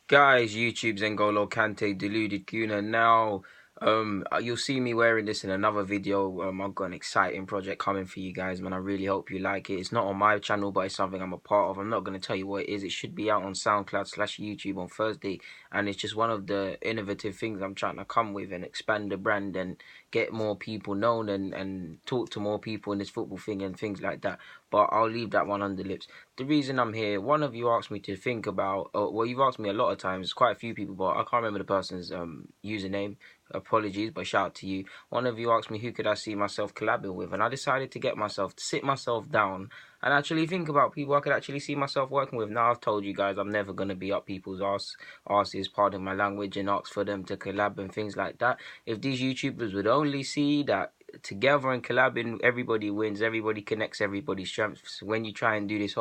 Guys, YouTube's N'Golo Kante deluded Kuna now. You'll see me wearing this in another video. I've got an exciting project coming for you guys, man. I really hope you like it. It's not on my channel, but it's something I'm a part of. I'm not going to tell you what it is. It should be out on SoundCloud/YouTube on Thursday, and it's just one of the innovative things I'm trying to come with and expand the brand and get more people known and talk to more people in this football thing and things like that. But I'll leave that one under lips. The reason I'm here, one of you asked me to think about, well, you've asked me a lot of times, quite a few people, but I can't remember the person's username. Apologies, but shout out to you. One of you asked me who could I see myself collabing with, and I decided to sit myself down and actually think about people I could actually see myself working with. Now, I've told you guys I'm never going to be up people's arses, pardon my language, and ask for them to collab and things like that. If these YouTubers would only see that together and collabing, everybody wins, everybody connects everybody's strengths. When you try and do this,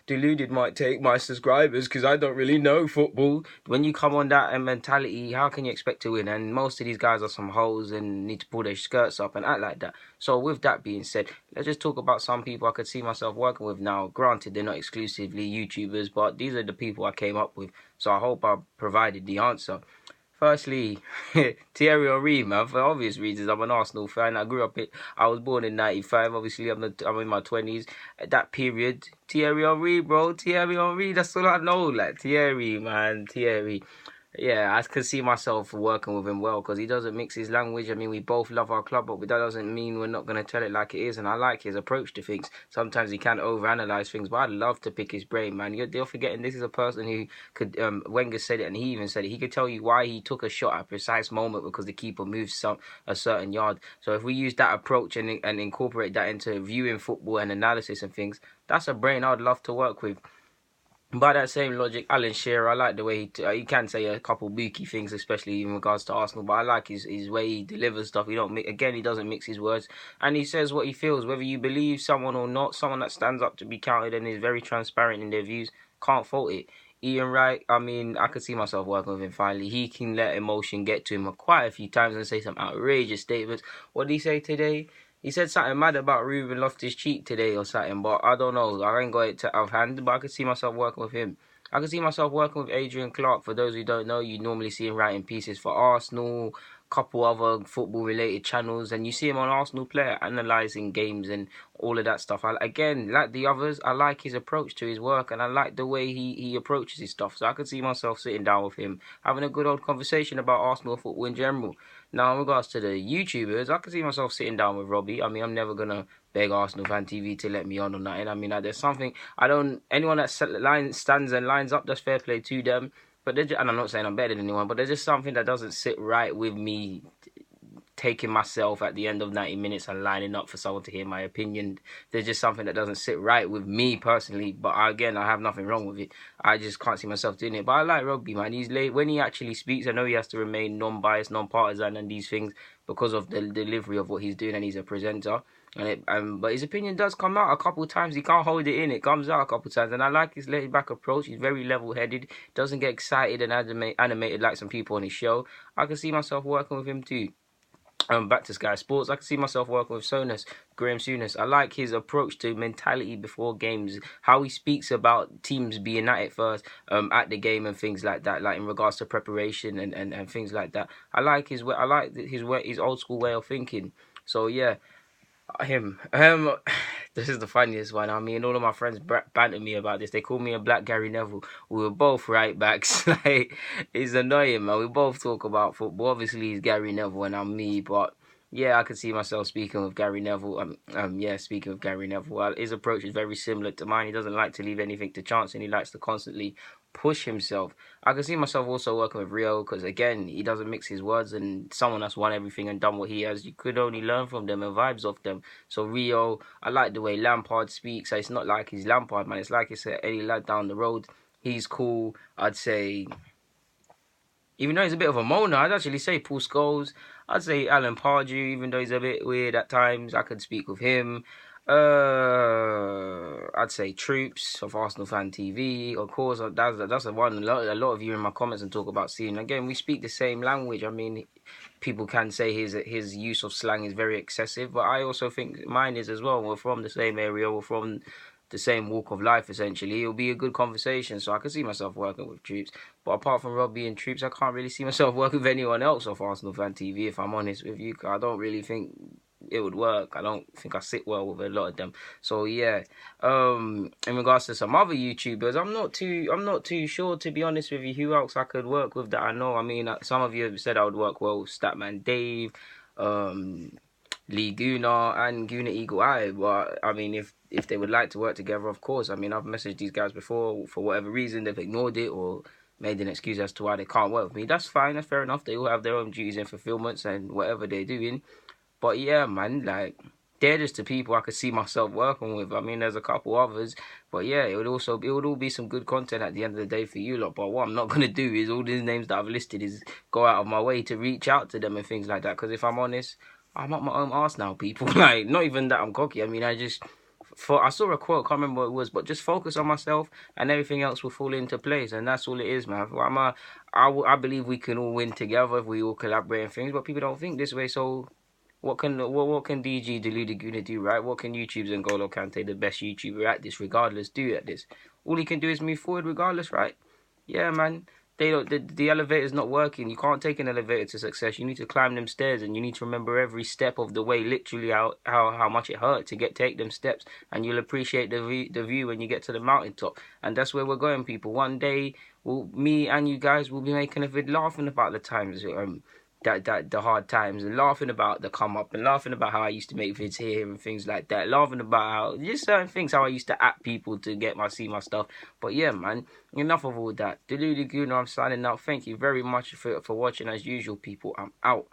deluded might take my subscribers because I don't really know football. When you come on that mentality, how can you expect to win? And most of these guys are some hoes and need to pull their skirts up and act like that. So with that being said, let's just talk about some people I could see myself working with now. Granted, they're not exclusively YouTubers, but these are the people I came up with. So I hope I provided the answer. Firstly, Thierry Henry, man, for obvious reasons. I'm an Arsenal fan. I was born in 95. Obviously, I'm in my 20s. At that period, Thierry Henry, bro. Thierry Henry, that's all I know. Like, Thierry, man. Thierry. Yeah, I could see myself working with him well because he doesn't mix his language. I mean, we both love our club, but that doesn't mean we're not going to tell it like it is. And I like his approach to things. Sometimes he can overanalyze things, but I'd love to pick his brain, man. You're forgetting this is a person who could, Wenger said it, and he even said it. He could tell you why he took a shot at a precise moment because the keeper moved a certain yard. So if we use that approach and incorporate that into viewing football and analysis and things, that's a brain I'd love to work with. By that same logic, Alan Shearer, I like the way he can say a couple booky things, especially in regards to Arsenal. But I like his way he delivers stuff. He doesn't mix his words, and he says what he feels. Whether you believe someone or not, someone that stands up to be counted and is very transparent in their views, can't fault it. Ian Wright, I mean, I could see myself working with him finally. He can let emotion get to him quite a few times and say some outrageous statements. What did he say today? He said something mad about Ruben Loftus-Cheek today or something, but I don't know. I ain't got it out of hand, but I could see myself working with him. I could see myself working with Adrian Clark. For those who don't know, you normally see him writing pieces for Arsenal, couple other football-related channels, and you see him on Arsenal Player analysing games and all of that stuff. Again, like the others, I like his approach to his work, and I like the way he approaches his stuff. So I could see myself sitting down with him, having a good old conversation about Arsenal football in general. Now, in regards to the YouTubers, I could see myself sitting down with Robbie. I mean, I'm never going to beg Arsenal Fan TV to let me on or nothing. I mean, there's something, anyone that stands and lines up, that's fair play to them. But and I'm not saying I'm better than anyone, but there's just something that doesn't sit right with me taking myself at the end of 90 minutes and lining up for someone to hear my opinion. There's just something that doesn't sit right with me personally. But again, I have nothing wrong with it. I just can't see myself doing it. But I like Rugby, man. He's late when he actually speaks. I know he has to remain non-biased, non-partisan, and these things because of the delivery of what he's doing, and he's a presenter. But his opinion does come out a couple of times. He can't hold it in. It comes out a couple of times. And I like his laid-back approach. He's very level-headed. Doesn't get excited and animated like some people on his show. I can see myself working with him too. Back to Sky Sports, I can see myself working with Graham Souness. I like his approach to mentality before games, how he speaks about teams being at it first, at the game and things like that, like in regards to preparation and things like that. I like his old school way of thinking. So yeah, him. This is the funniest one. I mean, all of my friends banter me about this. They call me a black Gary Neville. We were both right backs. Like, it's annoying, man. We both talk about football. Obviously, he's Gary Neville and I'm me, but yeah, I could see myself speaking with Gary Neville. Speaking of Gary Neville, his approach is very similar to mine. He doesn't like to leave anything to chance, and he likes to constantly push himself. I can see myself also working with Rio because, again, he doesn't mix his words, and someone that's won everything and done what he has, you could only learn from them and vibes off them. So Rio, I like the way Lampard speaks. It's not like he's Lampard, man. It's like it's any lad down the road. He's cool. I'd say, even though he's a bit of a moaner, I'd actually say Paul Scholes. I'd say Alan Pardew, even though he's a bit weird at times. I could speak with him. I'd say Troops of Arsenal Fan TV. Of course, that's the one a lot of you in my comments and talk about seeing. Again, we speak the same language. I mean, people can say his use of slang is very excessive, but I also think mine is as well. We're from the same area. We're from the same walk of life, essentially. It'll be a good conversation, so I can see myself working with Troops. But apart from Robbie and Troops, I can't really see myself working with anyone else off Arsenal Fan TV, if I'm honest with you. I don't really think it would work. I don't think I sit well with a lot of them. So yeah, in regards to some other YouTubers, I'm not too sure, to be honest with you, who else I could work with that I know. I mean, some of you have said I would work well with Statman Dave, Lee Gunnar and Gunnar Eagle Eye. But I mean, if they would like to work together, of course. I mean, I've messaged these guys before. For whatever reason, they've ignored it or made an excuse as to why they can't work with me. That's fine. That's fair enough. They all have their own duties and fulfillments and whatever they're doing. But yeah, man, like, they're just the people I could see myself working with. I mean, there's a couple others, but yeah, it would all be some good content at the end of the day for you lot. But what I'm not gonna do is all these names that I've listed is go out of my way to reach out to them and things like that. Because if I'm honest, I'm up my own arse now, people. Like, not even that I'm cocky. I mean, I saw a quote, can't remember what it was, but just focus on myself and everything else will fall into place, and that's all it is, man. I believe we can all win together if we all collaborate and things, but people don't think this way, so. What can DG Deluded Guna do, right? What can YouTube's N'Golo Kante, the best YouTuber at this, regardless, do at this? All he can do is move forward, regardless, right? Yeah, man. The elevator's not working. You can't take an elevator to success. You need to climb them stairs, and you need to remember every step of the way, literally how much it hurt to take them steps, and you'll appreciate the view when you get to the mountaintop. And that's where we're going, people. One day, me and you guys will be making a vid laughing about the times. The hard times, and laughing about the come up, and laughing about how I used to make vids here and things like that, laughing about how just certain things, how I used to at people to see my stuff. But yeah, man, enough of all that. Deluded Guna, I'm signing out. Thank you very much for watching as usual, people. I'm out.